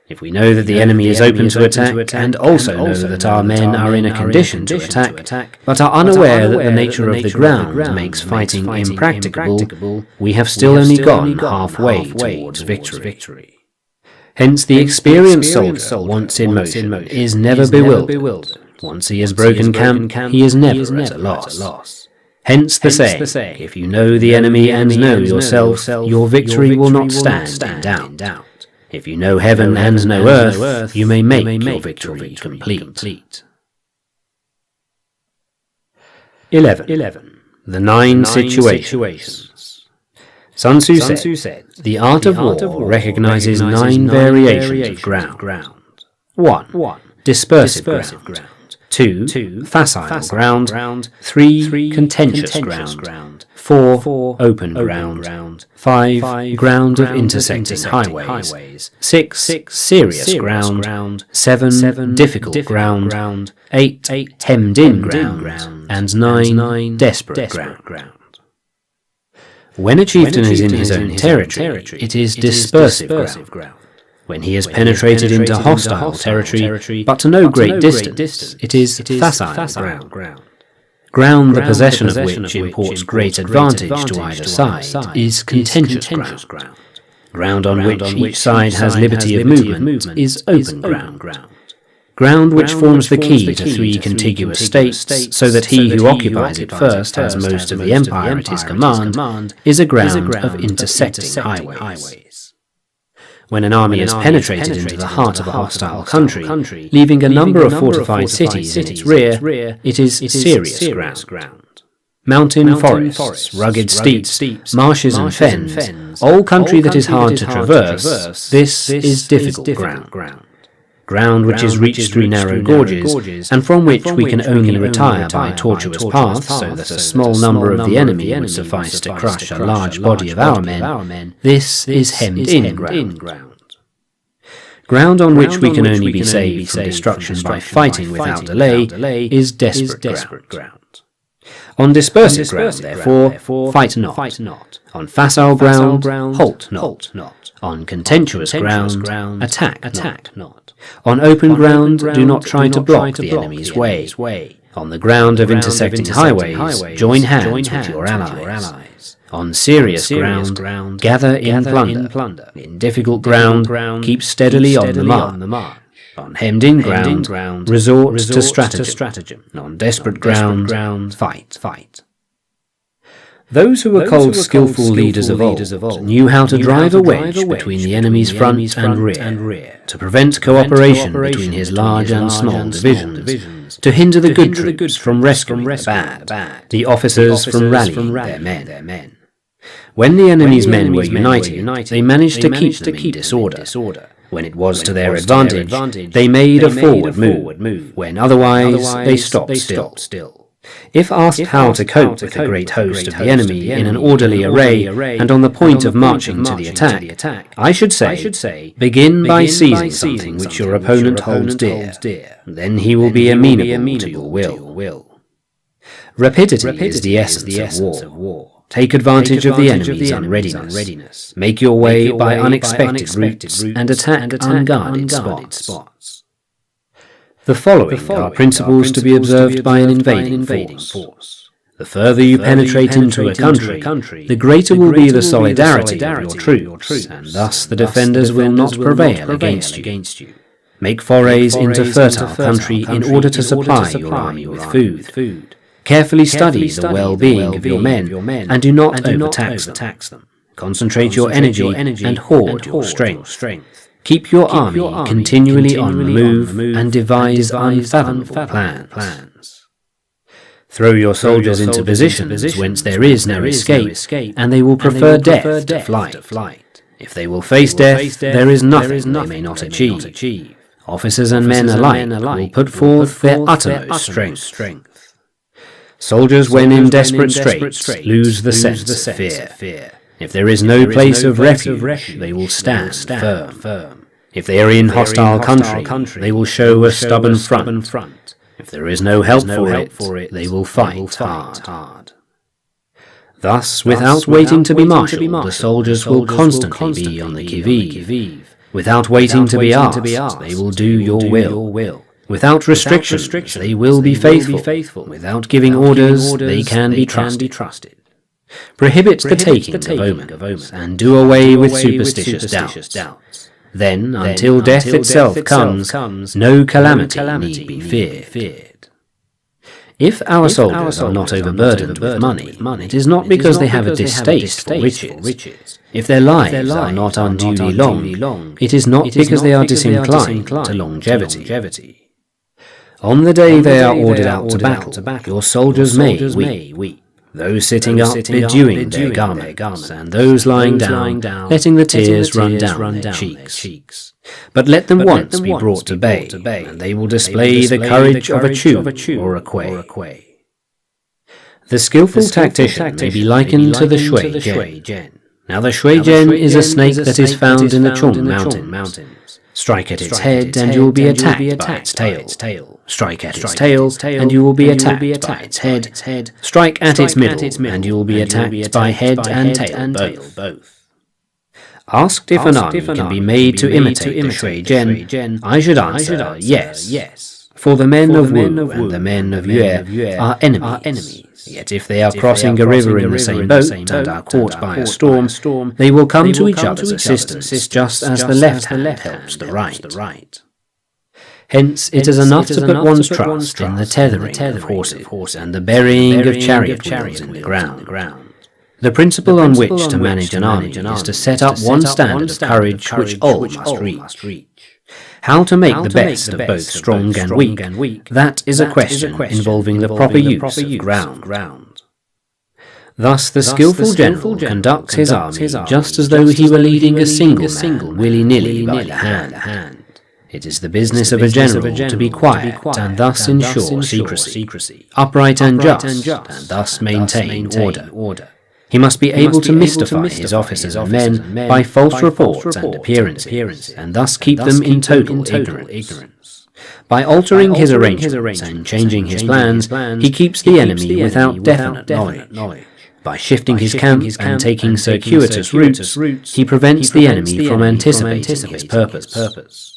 If we know that the enemy is open to attack, and also know that our men are in a condition to attack, but are unaware that the nature of the ground makes fighting impracticable, we have still only gone halfway towards victory. Hence the experienced soldier, once in motion, is never bewildered. Once he has broken camp, he is never at a loss. Hence the saying, if you know the enemy and know yourself, your victory will not stand in doubt. If you know heaven and know earth, you may make your victory complete. 11. The 9 situations. Sun Tzu said, the art of war recognizes 9 variations of ground. 1. Dispersive ground. 2. Facile ground. 3. Contentious ground. 4. Open ground. 5. Ground of intersecting highways. 6. Serious ground. 7. Difficult ground. 8. Hemmed in ground. And 9. Desperate ground. When a chieftain is in his own territory, it is dispersive ground. When he has penetrated into hostile territory, but to no great distance, it is facile ground. Ground the possession of which imports great advantage to either side is contentious ground. Ground on which each side has liberty of movement is open ground. Ground which forms the key to 3 contiguous states, so that he who occupies it first has most of the empire at his command, is a ground of intersecting highways. When an army has penetrated into the heart of a hostile country, leaving a number of fortified cities in its rear, it is serious ground. Mountain forests, rugged steeps, marshes and fens, all country that is hard to traverse, this is difficult ground. Ground which is reached through narrow gorges, and from which we can only retire by tortuous paths, so that a small number of the enemy would suffice to crush a large body of our men, this is hemmed-in ground. Ground on which we can only be saved from destruction by fighting without delay is desperate ground. On dispersive ground, therefore, fight not. On facile ground, halt not. On contentious ground, attack not. On open ground, do not try to block the enemy's way. On the ground of intersecting highways, join hands with your allies. On serious ground, gather in plunder. In difficult ground, keep steadily on the march. On hemmed-in ground, resort to stratagem. On desperate ground, fight. Those who were called skillful leaders of old knew how to drive a wedge between the enemy's front and rear, to prevent cooperation between his large and small divisions, to hinder the good troops from rescuing the bad, the officers from rallying their men. When the enemy's men were united, they managed to keep them in disorder. When it was to their advantage, they made a forward move. When otherwise, they stopped still. If asked how to cope with the great host of the enemy in an orderly array and on the point of marching to the attack, I should say, begin by seizing something which your opponent holds dear. Then he will be amenable to your will. Rapidity is the essence of war. Take advantage of the enemy's unreadiness. Make your way by unexpected routes and attack unguarded spots. The following are principles to be observed by an invading force. The further you penetrate into a country, the greater will be the solidarity of your troops, and thus the defenders will not prevail against you. Make forays into fertile country in order to supply your army with food. Carefully study the well-being of your men, and do not overtax them. Concentrate your energy and hoard your strength. Keep your army continually on the move and devise unfathomable plans. Throw your soldiers into positions whence there is no escape, and they will prefer death to flight. If they will face death, there is nothing they may not achieve. Officers and men alike will put forth their uttermost strength. Soldiers, when in desperate straits, lose the sense of fear. If there is no place of refuge, they will stand firm. If they are in hostile country, they will show a stubborn front. If there is no help for it, they will fight hard. Thus, without waiting to be marshalled, the soldiers will constantly be on the qui-vive. Without waiting to be asked, they will do your will. Without restrictions, they will be faithful. Without giving orders, they can be trusted. Prohibit the taking of omens, and do away with superstitious doubts. Then, until death itself comes, no calamity need be feared. If our soldiers are not overburdened with money, it is not because they have a distaste for riches. If their lives are not unduly long, it is not because they are disinclined to longevity. On the day they are ordered out to battle, your soldiers may weep. Those sitting up bedewing their garments, and those lying down, letting the tears run down their cheeks. But let them once be brought to bay, and they will display the courage of a chew or a quay. The skillful tactician may be likened to the shui jian. Now the shui jian is a snake that is found in the Chung mountains. Strike at its head, and you will be attacked by its tail. Strike at its tail, and you will be attacked by its head. Strike at its middle, and you will be attacked by head and tail both. Asked if an army can be made to imitate the shui jian, I should answer yes. For the men of Wu and the men of Yue are enemies. Yet if they are crossing a river in the same boat and are caught by a storm, they will come to each other's assistance, just as the left hand helps the right. Hence, it is enough to put one's trust in the tethering of horses and the burying of chariot wheels in the ground. The principle on which to manage an army is to set up one standard of courage which all must reach. How to make the best of both strong and weak, that is a question involving the proper use of ground. Thus the skillful general conducts his army just as though he were leading a single man willy-nilly by the hand. It is the business of a general to be quiet and thus ensure secrecy, upright and just, and thus maintain order. He must be able to mystify his officers and men by false reports and appearances, and thus keep them in total ignorance. By altering his arrangements and changing his plans, he keeps the enemy without definite knowledge. By shifting his camp and taking circuitous routes, he prevents the enemy from anticipating his purpose.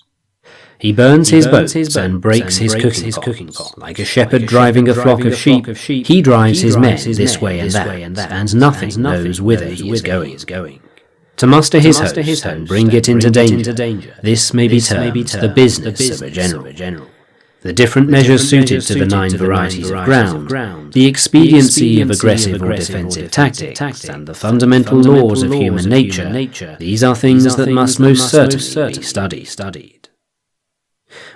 He burns his boats and breaks his cooking pot. Like a shepherd driving a flock of sheep, he drives his men this way and that, and nothing knows whither he is going. To muster his host and bring it into danger, this may be termed the business of a general. The different measures suited to the 9 varieties of ground, the expediency of aggressive or defensive tactics, and the fundamental laws of human nature, these are things that must most certainly be studied.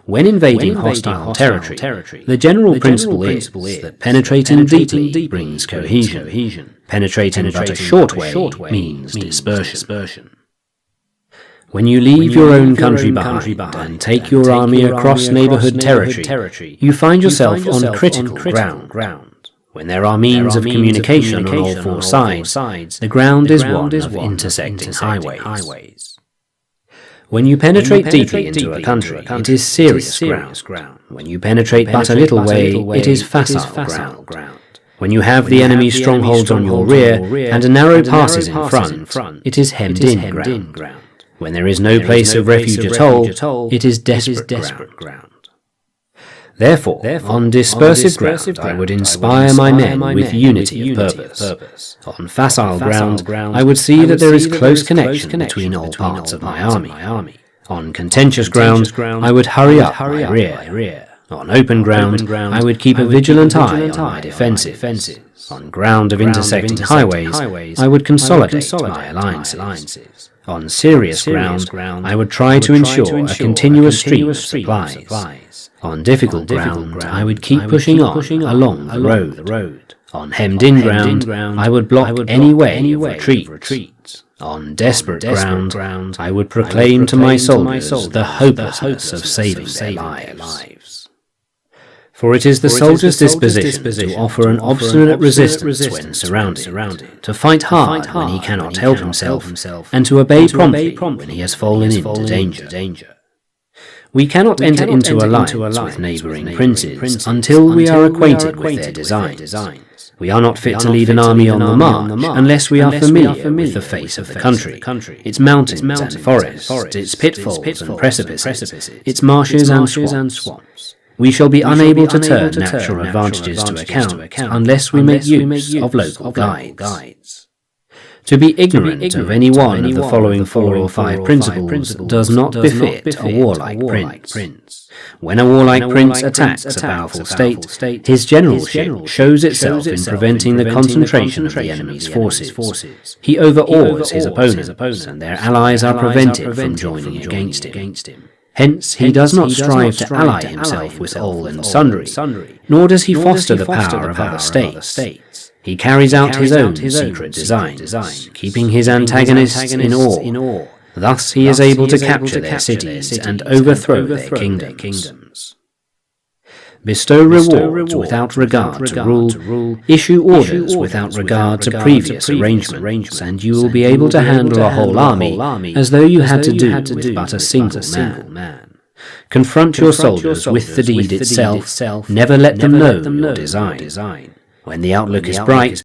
When invading hostile territory, the general principle is that penetrating deeply brings cohesion. Penetrating but a short way means dispersion. When you leave your own country behind and take your army across neighborhood territory, you find yourself on critical ground. When there are means of communication on all 4 sides, the ground is one of intersecting highways. When you penetrate deeply into a country, it is serious ground. When you penetrate but a little way, it is facile ground. When you have the enemy's strongholds on your rear and a narrow passes in front, it is hemmed in ground. When there is no place of refuge at all, it is desperate ground. Therefore, on dispersive ground, I would inspire my men with unity of purpose. On facile ground, I would see that there is close connection between all parts of my army. On contentious ground, I would hurry up my rear. On open ground, I would keep a vigilant eye on my defences. On ground of intersecting highways, I would consolidate my alliances. On serious ground, I would try to ensure a continuous stream of supplies. On difficult ground, I would keep pushing on along the road. On hemmed-in ground, I would block any way of retreat. On desperate ground, I would proclaim to my soldiers the hopelessness of saving their lives. For it is the soldier's disposition to offer an obstinate resistance when surrounded, to fight hard when he cannot help himself, and to obey promptly when he has fallen into danger. We cannot enter into alliance with neighbouring princes until we are acquainted with their designs. We are not fit to lead an army on the march unless we are familiar with the face of the country, its mountains and forests, its pitfalls and precipices, its marshes and swamps. We shall be unable to turn natural advantages to account unless we make use of local guides. To be ignorant of any one of the following 4 or 5 principles does not befit a warlike prince. When a warlike prince attacks a powerful state, his generalship shows itself in preventing the concentration of the enemy's forces. He overawes his opponents, and their allies are prevented from joining against him. Hence he does not strive to ally himself with all and sundry, nor does he foster the power of other states. He carries out his own secret designs, keeping his antagonists in awe. Thus he is able to capture their cities and overthrow their kingdoms. Bestow rewards without regard to rule, issue orders without regard to previous arrangements, and you will be able to handle a whole army as though you had to do with but a single man. Confront your soldiers with the deed itself, never let them know your design. When the outlook is bright,